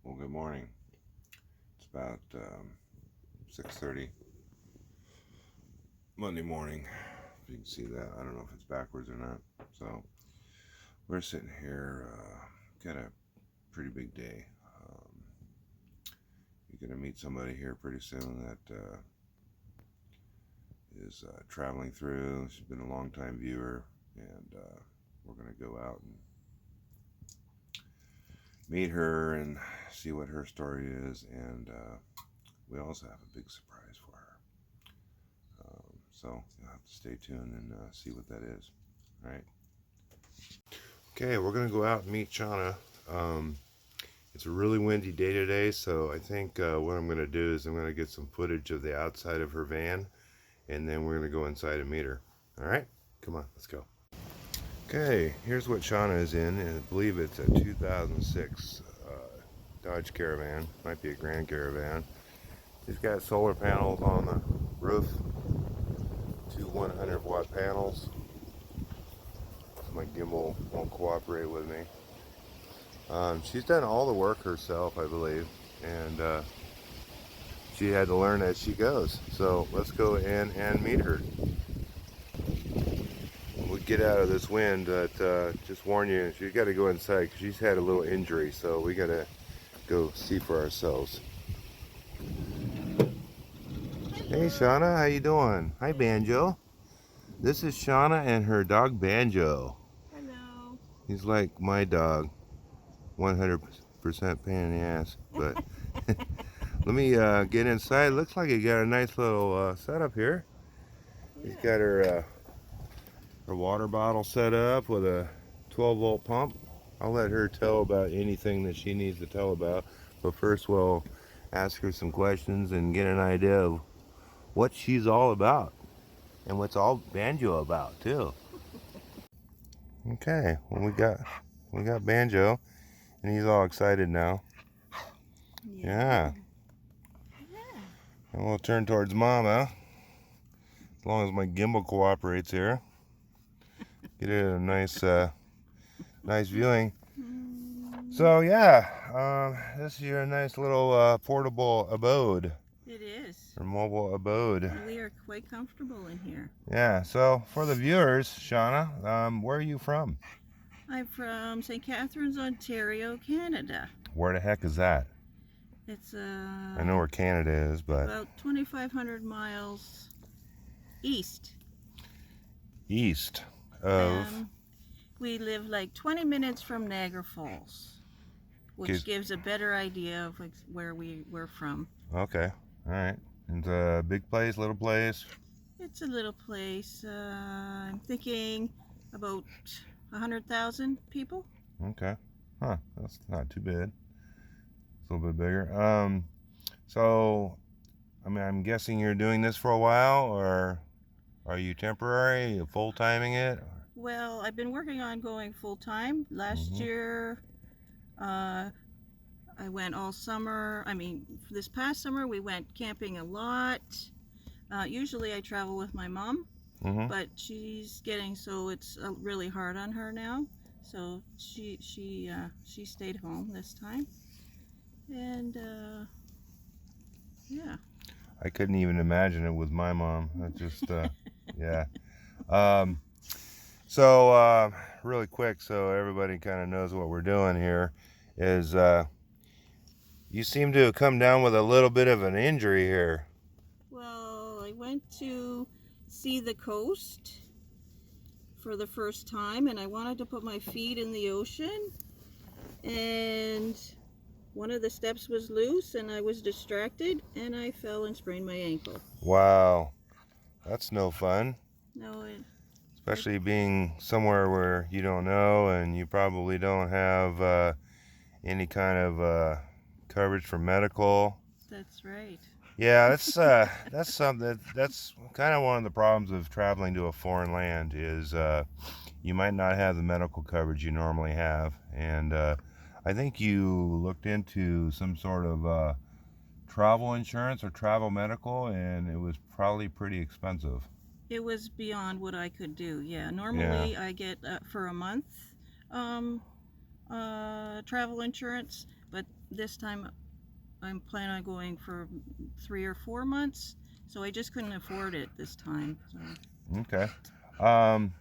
Well, good morning. It's about 6:30 Monday morning. If you can see that, I don't know if it's backwards or not. So we're sitting here. Got a pretty big day. You're gonna meet somebody here pretty soon that is traveling through. She's been a long time viewer, and we're gonna go out and meet her and see what her story is, and we also have a big surprise for her. So you'll have to stay tuned and see what that is. All right. Okay, we're gonna go out and meet Shauna. It's a really windy day today, so I think what I'm gonna do is I'm gonna get some footage of the outside of her van, and then we're gonna go inside and meet her. All right, come on, let's go. Okay, here's what Shauna is in, and I believe it's a 2006 Dodge Caravan. Might be a Grand Caravan. She's got solar panels on the roof, two 100-watt panels. My gimbal won't cooperate with me. She's done all the work herself, I believe, and she had to learn as she goes. So let's go in and meet her. When we get out of this wind, just warn you, she's got to go inside because she's had a little injury, so we got to go see for ourselves. Hey Shauna, how you doing? Hi Banjo. This is Shauna and her dog Banjo. Hello. He's like my dog, 100% pain in the ass, but let me get inside. Looks like he got a nice little setup here. Yeah. He's got her water bottle set up with a 12-volt pump. I'll let her tell about anything that she needs to tell about, but first we'll ask her some questions and get an idea of what she's all about and what's all Banjo about too. Okay, well we got Banjo, and he's all excited now. Yeah. And we'll turn towards Mama, as long as my gimbal cooperates here. Get it a nice, nice viewing. So yeah, this is your nice little portable abode. It is. Or mobile abode. And we are quite comfortable in here. Yeah. So for the viewers, Shauna, where are you from? I'm from St. Catharines, Ontario, Canada. Where the heck is that? It's I know where Canada is, but about 2,500 miles east. East of. We live like 20 minutes from Niagara Falls, which gives a better idea of where we're from. Okay. All right. It's a big place, little place? It's a little place. I'm thinking about 100,000 people. Okay. Huh. That's not too bad. It's a little bit bigger. So, I mean, I'm guessing you're doing this for a while, or are you temporary? Are you full-timing it? Well, I've been working on going full-time. Last year, I went all summer. I mean, this past summer, we went camping a lot. Usually I travel with my mom, but she's getting so it's really hard on her now. So she stayed home this time, and yeah. I couldn't even imagine it with my mom. That just yeah. So really quick, so everybody kind of knows what we're doing here, is you seem to have come down with a little bit of an injury here. Well, I went to see the coast for the first time, and I wanted to put my feet in the ocean, and one of the steps was loose, and I was distracted, and I fell and sprained my ankle. Wow, that's no fun. No, especially being somewhere where you don't know, and you probably don't have any kind of coverage for medical. That's right. Yeah, that's something that's kind of one of the problems of traveling to a foreign land is you might not have the medical coverage you normally have, and I think you looked into some sort of travel insurance or travel medical, and it was probably pretty expensive. It was beyond what I could do. Yeah, normally I get for a month travel insurance, but this time I'm planning on going for 3 or 4 months, so I just couldn't afford it this time. So. Okay. Um,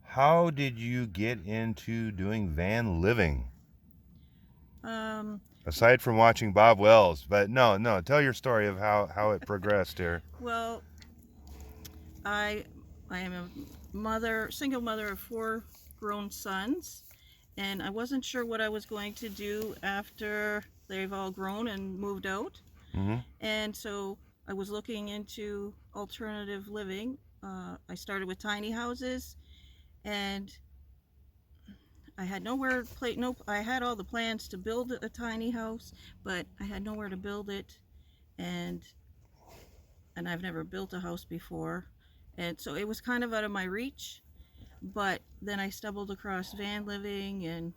how did you get into doing van living? Um, Aside from watching Bob Wells, but no, tell your story of how it progressed here. well, I I am a single mother of 4 grown sons, and I wasn't sure what I was going to do after they've all grown and moved out. Mm-hmm. And so I was looking into alternative living. I started with tiny houses, and I had nowhere to play. No, I had all the plans to build a tiny house, but I had nowhere to build it, and I've never built a house before, and so it was kind of out of my reach. But then I stumbled across van living and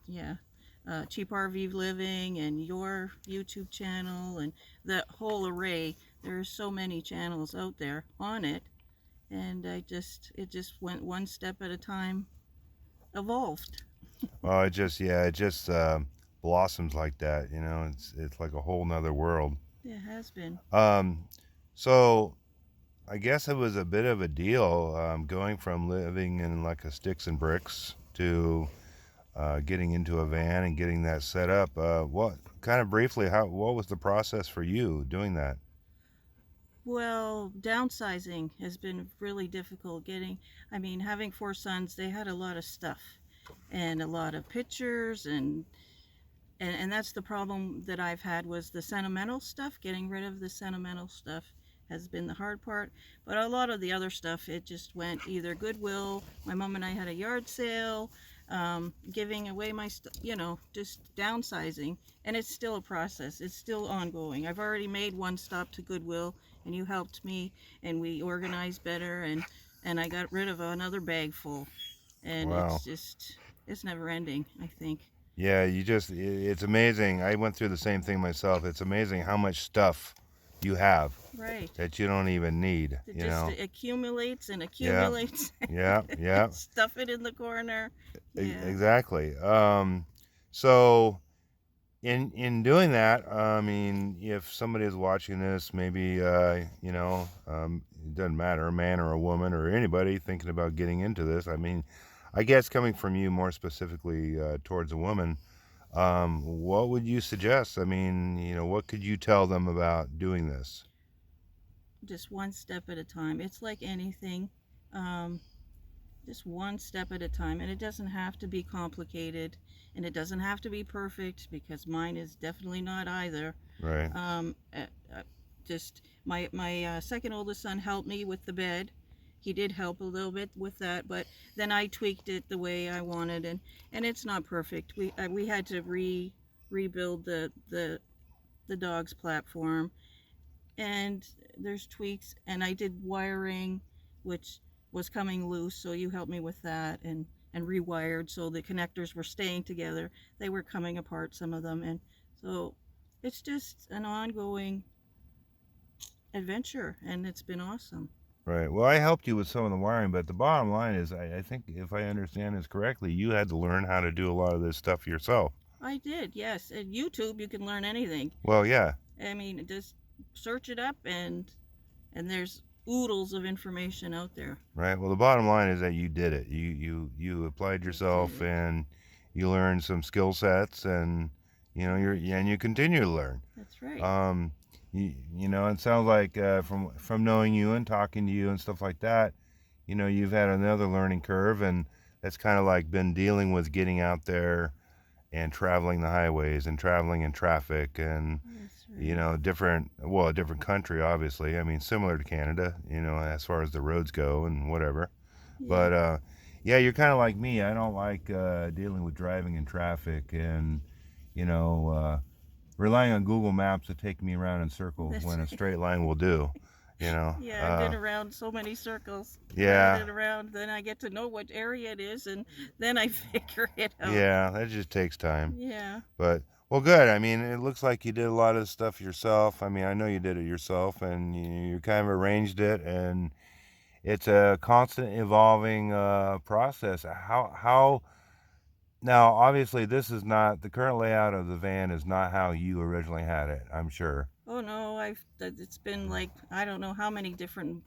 cheap RV living and your YouTube channel and the whole array. There's so many channels out there on it, and it just went one step at a time, evolved. Well, it just blossoms like that. It's like a whole nother world. It has been. Um, so I guess it was a bit of a deal going from living in like a sticks and bricks to getting into a van and getting that set up. What kind of briefly? What was the process for you doing that? Well, downsizing has been really difficult getting. I mean, having 4 sons, they had a lot of stuff and a lot of pictures and that's the problem that I've had was the sentimental stuff. Getting rid of the sentimental stuff has been the hard part. But a lot of the other stuff, it just went either Goodwill. My mom and I had a yard sale, giving away my stuff, just downsizing. And it's still a process. It's still ongoing. I've already made one stop to Goodwill, and you helped me, and we organized better, and I got rid of another bag full. And Wow. it's never ending, I think. Yeah, it's amazing. I went through the same thing myself. It's amazing how much stuff you have Right. that you don't even need, It just accumulates and Yeah, accumulates. yeah. Stuff it in the corner. Yeah. Exactly. So in doing that, I mean, if somebody is watching this, maybe it doesn't matter, a man or a woman or anybody thinking about getting into this. I mean, I guess coming from you more specifically towards a woman, what would you suggest? I mean, what could you tell them about doing this? Just one step at a time. It's like anything. Um, just one step at a time. And it doesn't have to be complicated. And it doesn't have to be perfect because mine is definitely not either. Right. Just my second oldest son helped me with the bed. He did help a little bit with that, but then I tweaked it the way I wanted, and it's not perfect. We had to rebuild the dog's platform, and there's tweaks, and I did wiring, which was coming loose, so you helped me with that, and rewired so the connectors were staying together. They were coming apart, some of them, and so it's just an ongoing adventure, and it's been awesome. Right. Well, I helped you with some of the wiring, but the bottom line is, I think if I understand this correctly, you had to learn how to do a lot of this stuff yourself. I did, yes. At YouTube, you can learn anything. Well, yeah. I mean, just search it up, and there's oodles of information out there. Right. Well, the bottom line is that you did it. You applied yourself and you learned some skill sets, and you continue to learn. That's right. It sounds like from knowing you and talking to you and stuff like that, you've had another learning curve, and that's kind of like been dealing with getting out there and traveling the highways and traveling in traffic and Right. a different country, obviously. I mean, similar to Canada, as far as the roads go and whatever. Yeah. But yeah, you're kind of like me. I don't like dealing with driving in traffic and you know relying on Google Maps to take me around in circles That's when a right. straight line will do. Yeah, I've been around so many circles. Yeah. Driving it around, then I get to know what area it is, and then I figure it out. Yeah, that just takes time. Yeah. But well, good. I mean, it looks like you did a lot of stuff yourself. I mean, I know you did it yourself, and you kind of arranged it, and it's a constant evolving process. How Now, obviously, this is not, the current layout of the van is not how you originally had it, I'm sure. Oh no, it's been like, I don't know how many different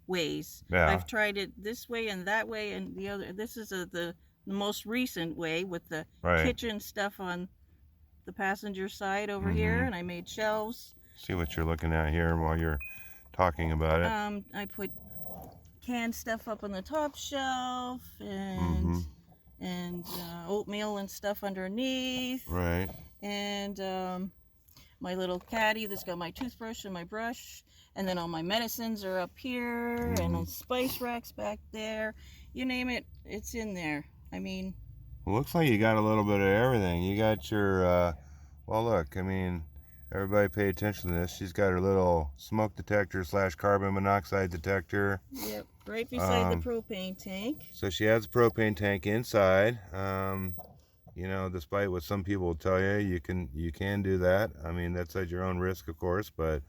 ways. Yeah. I've tried it this way and that way and the other. This is the most recent way with the Right. kitchen stuff on the passenger side over here, and I made shelves. See what you're looking at here while you're talking about it. I put canned stuff up on the top shelf, and oatmeal and stuff underneath. Right. And my little caddy that's got my toothbrush and my brush, and then all my medicines are up here, and the spice rack's back there. You name it, it's in there. I mean, well, looks like you got a little bit of everything. You got your well, look, I mean, everybody pay attention to this. She's got her little smoke detector / carbon monoxide detector. Yep, right beside the propane tank. So she has a propane tank inside. You know, despite what some people will tell you, you can do that. I mean, that's at your own risk, of course, but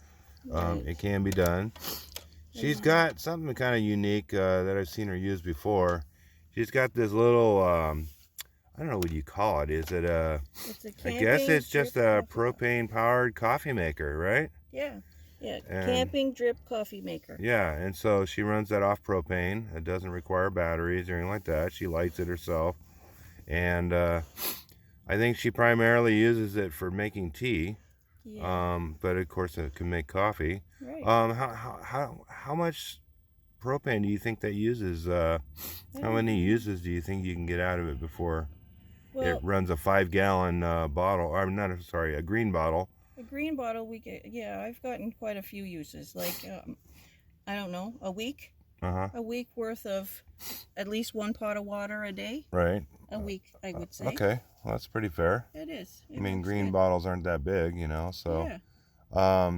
it can be done. She's got something kind of unique that I've seen her use before. She's got this little, I don't know what you call it. Is it a? I guess it's just a propane-powered coffee maker, right? Yeah. Yeah, camping drip coffee maker. Yeah, and so she runs that off propane. It doesn't require batteries or anything like that. She lights it herself. And I think she primarily uses it for making tea. Yeah. But of course it can make coffee. Right. How much propane do you think that uses? How many uses do you think you can get out of it before it runs a 5-gallon bottle? Or not, sorry, a green bottle. A green bottle, I've gotten quite a few uses. Like, I don't know, a week? A week worth of at least 1 pot of water a day. Right. A week, I would say. Okay, well, that's pretty fair. It is. I mean, green bottles aren't that big, you know, so. Yeah.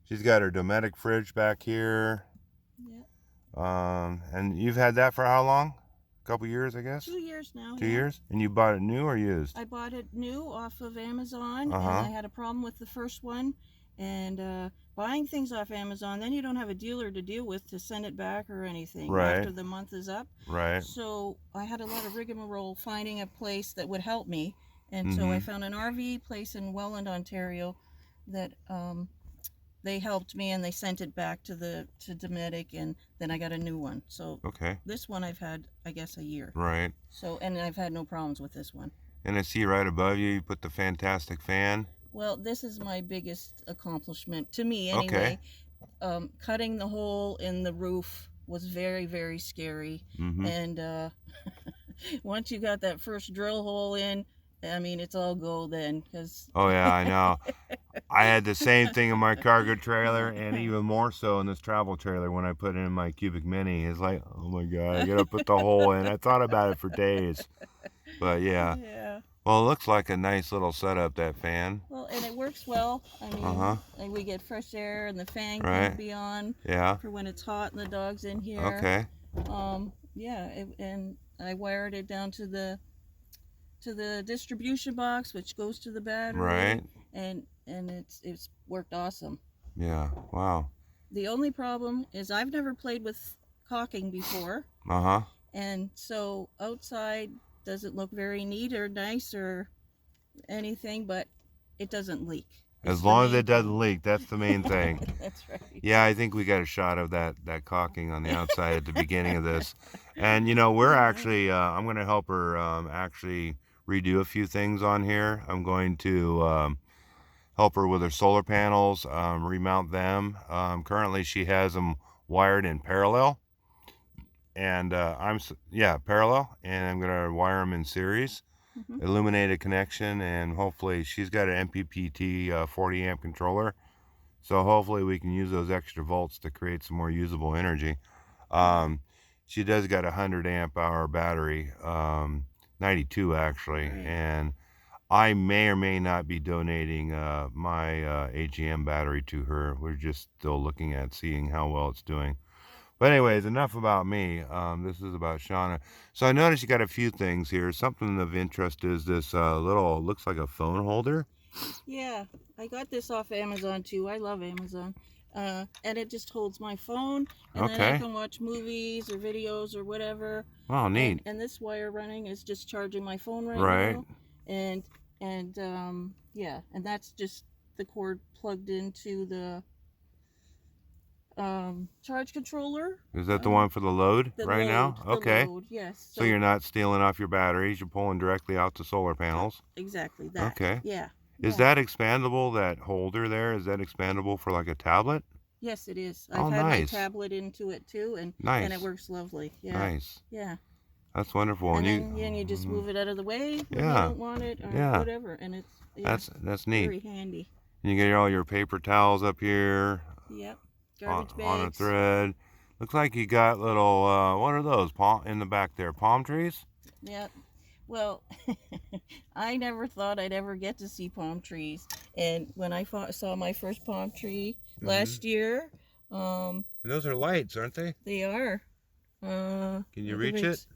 She's got her Dometic fridge back here. Yeah. And you've had that for how long? A couple years, I guess? 2 years now. 2 years? And you bought it new or used? I bought it new off of Amazon, and I had a problem with the first one. And buying things off Amazon, then you don't have a dealer to deal with to send it back or anything after the month is up. Right. So I had a lot of rigmarole finding a place that would help me. And so I found an RV place in Welland, Ontario that they helped me, and they sent it back to Dometic, and then I got a new one. So this one I've had, I guess, a year. Right. So, and I've had no problems with this one. And I see right above you, you put the fantastic fan. Well, this is my biggest accomplishment, to me anyway. Cutting the hole in the roof was very, very scary. And once you got that first drill hole in, I mean, it's all go then. Oh, yeah, I know. I had the same thing in my cargo trailer, and even more so in this travel trailer when I put it in my Cubic Mini. It's like, oh, my God, I got to put the hole in. I thought about it for days. But, yeah. Well, it looks like a nice little setup, that fan. Well, and it works well. I mean, like we get fresh air, and the fan can be on for when it's hot and the dog's in here. Okay. And I wired it down to the distribution box, which goes to the battery. Right. And it's worked awesome. Yeah. Wow. The only problem is I've never played with caulking before. And so outside doesn't look very neat or nice or anything, but it doesn't leak. As long as it doesn't leak, that's the main thing. That's right. Yeah, I think we got a shot of that caulking on the outside at the beginning of this. And, you know, we're actually, I'm going to help her actually redo a few things on here. I'm going to help her with her solar panels, remount them. Currently, she has them wired in parallel. And parallel, and I'm gonna wire them in series, illuminated connection, and hopefully she's got an MPPT 40 amp controller, so hopefully we can use those extra volts to create some more usable energy. She does got a 100 amp hour battery, 92 actually, and I may or may not be donating my AGM battery to her. We're just still looking at seeing how well it's doing. But anyways, enough about me. This is about Shauna. So I noticed you got a few things here. Something of interest is this little, looks like a phone holder. Yeah, I got this off Amazon too. I love Amazon. and it just holds my phone, and then I Okay. can watch movies or videos or whatever. Oh, neat. And this wire running is just charging my phone right Right. now, and yeah, and that's just the cord plugged into the charge controller. Is that the one for the load right now? The Okay. load, yes. So you're not stealing off your batteries. You're pulling directly out the solar panels. Exactly that. Okay. Yeah. Is that expandable, that holder there? Is that expandable for like a tablet? Yes, it is. Oh, I've had my nice. tablet into it too, and Nice. it works lovely. Yeah. Nice. Yeah. That's wonderful. And then you just move it out of the way when you Yeah. don't want it or Yeah. whatever, and it's That's neat. very handy. And you get all your paper towels up here. Yep. Garbage bags. On a thread. Looks like you got little, what are those in the back there? Palm trees? Yep. Well, I never thought I'd ever get to see palm trees. And when I saw my first palm tree last year, and those are lights, aren't they? they are. Can you reach it?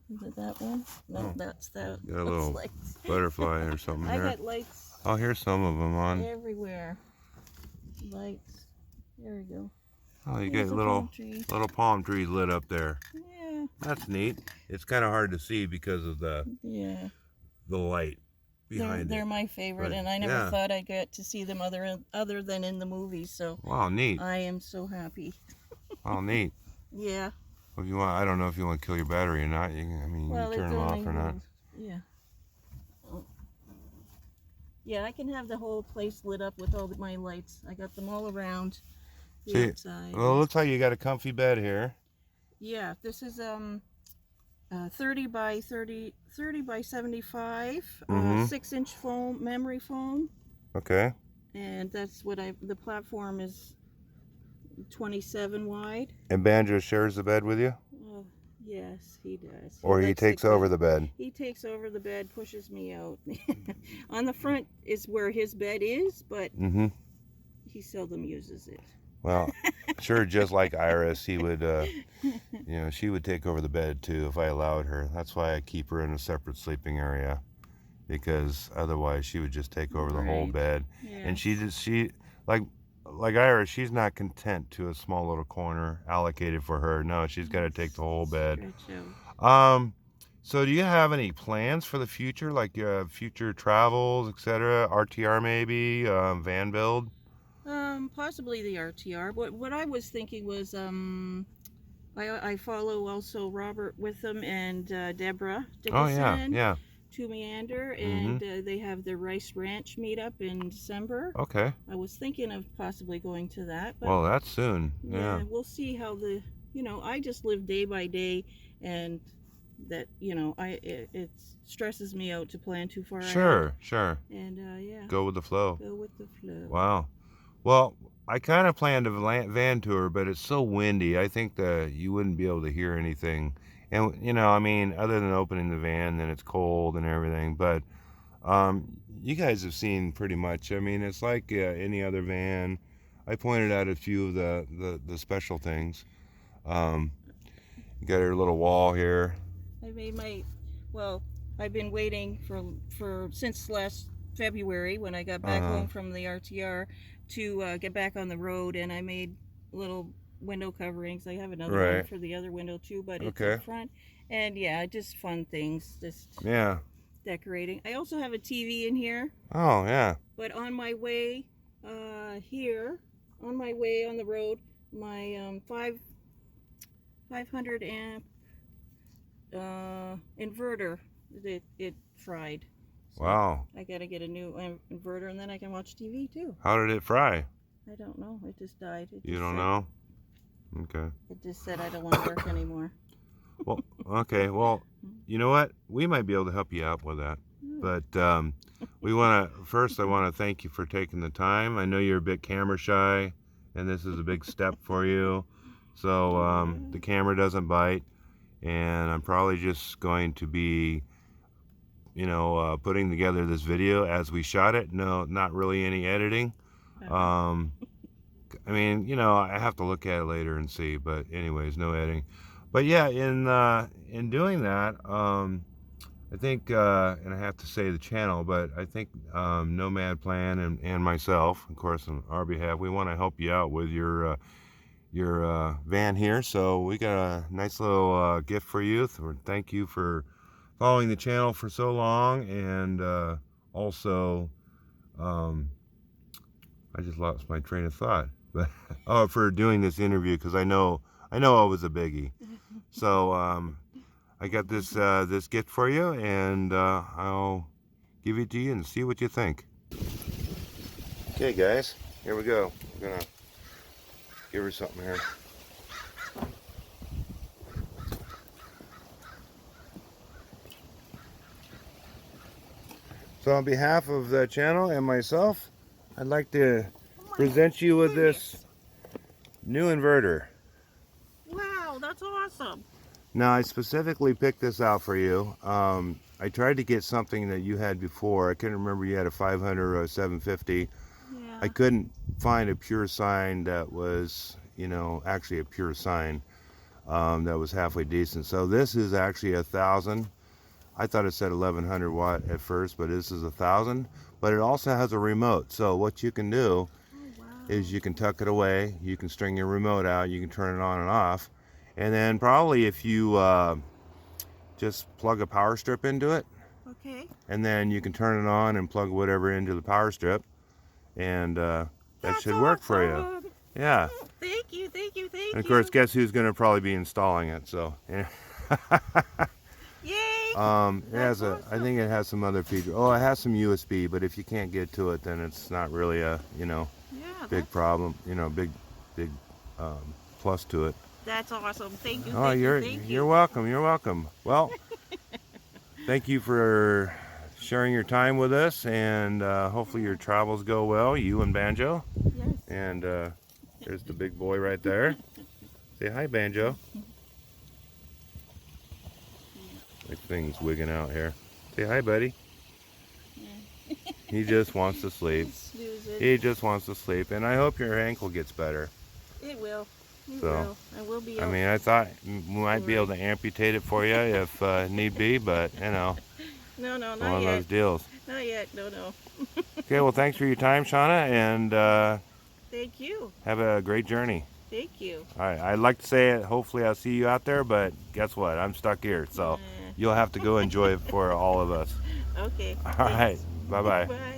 Is it that one? No, that's that. Got a little butterfly or something I here. got lights. Oh, here's some of them on. Everywhere. Lights. There we go. Oh, you get little palm trees lit up there. Yeah. That's neat. It's kind of hard to see because of the light behind it. They're my favorite, and I never thought I'd get to see them other than in the movies. So wow, neat. I am so happy. Oh, neat. Yeah. Well, if you want, I don't know if you want to kill your battery or not. You can turn them off or not. Yeah. Yeah, I can have the whole place lit up with all my lights. I got them all around the outside. Well, it looks like you got a comfy bed here. Yeah, this is 30 by 75, 6-inch foam, memory foam. Okay. And that's what the platform is 27 wide. And Banjo shares the bed with you? Oh, yes, he does. Or he takes over the bed? He takes over the bed, pushes me out. On the front is where his bed is, but he seldom uses it. Well, sure, just like Iris, he would, she would take over the bed too if I allowed her. That's why I keep her in a separate sleeping area, because otherwise she would just take over the whole bed. Yeah. And she like Iris, she's not content to a small little corner allocated for her. No, she's got to take the whole bed. So do you have any plans for the future, like future travels, etc.? RTR maybe, van build? Possibly the RTR. What I was thinking was, I follow also Robert Witham and Deborah Dickinson. Oh, yeah. To Meander, and they have their Rice Ranch meetup in December. Okay. I was thinking of possibly going to that. But well, that's soon. Yeah. We'll see how I just live day by day, and that, it stresses me out to plan too far ahead. Sure. And Go with the flow. Go with the flow. Wow. Well, I kind of planned a van tour, but it's so windy. I think that you wouldn't be able to hear anything. And, other than opening the van, then it's cold and everything. But you guys have seen pretty much. It's like any other van. I pointed out a few of the special things. You got your little wall here. I made I've been waiting for since last February when I got back home from the RTR to get back on the road, and I made little window coverings. I have another one for the other window too, but it's in front. And just fun things, just decorating. I also have a TV in here. Oh, yeah. But on my way here, on my way on the road, my 500 amp inverter, it fried. So wow. I gotta get a new inverter, and then I can watch TV too. How did it fry? I don't know. It just died. You don't know? Okay. It just said I don't want to work anymore. Well, okay. Well, you know what? We might be able to help you out with that. But I want to thank you for taking the time. I know you're a bit camera shy, and this is a big step for you. So the camera doesn't bite, and I'm probably just going to be, putting together this video as we shot it. No, not really any editing. I have to look at it later and see, but anyways, no editing. But yeah, in doing that, I I think, and I have to say the channel, but I think Nomad Plan and myself, of course, on our behalf, we want to help you out with your van here. So we got a nice little gift for you. Thank you for following the channel for so long, and also, I just lost my train of thought. But oh, for doing this interview, because I know it was a biggie. So I got this this gift for you, and I'll give it to you and see what you think. Okay, guys, here we go. We're gonna give her something here. So on behalf of the channel and myself, I'd like to present you with this new inverter. Wow, that's awesome. Now, I specifically picked this out for you. I tried to get something that you had before. I couldn't remember, you had a 500 or a 750. Yeah. I couldn't find a pure sine that was, you know, actually a pure sine that was halfway decent. So this is actually 1,000. I thought it said 1,100 watt at first, but this is 1,000. But it also has a remote. So what you can do is you can tuck it away. You can string your remote out. You can turn it on and off. And then probably if you just plug a power strip into it. Okay. And then you can turn it on and plug whatever into the power strip. And that should work for you. Yeah. Thank you. And of course, guess who's going to probably be installing it? So, yeah. Yay! It has I think it has some other features. Oh, it has some USB, but if you can't get to it, then it's not really a, you know, big problem. You know, big plus to it. That's awesome. Thank you. Oh, you're welcome. You're welcome. Well, thank you for sharing your time with us, and hopefully your travels go well, you and Banjo. Yes. And there's the big boy right there. Say hi, Banjo. My thing's wigging out here. Say hi, buddy. Yeah. He just wants to sleep. He just wants to sleep, and I hope your ankle gets better. It will. It So, will. I will be. I mean, I thought we might be able to amputate it for you if need be, but you know, No, not one of yet. those deals. Not yet. No. Okay, well, thanks for your time, Shauna, and Thank you. have a great journey. Thank you. All right, I'd like to say it. Hopefully, I'll see you out there, but guess what? I'm stuck here, so you'll have to go enjoy it for all of us. Okay. All right, bye-bye. Bye.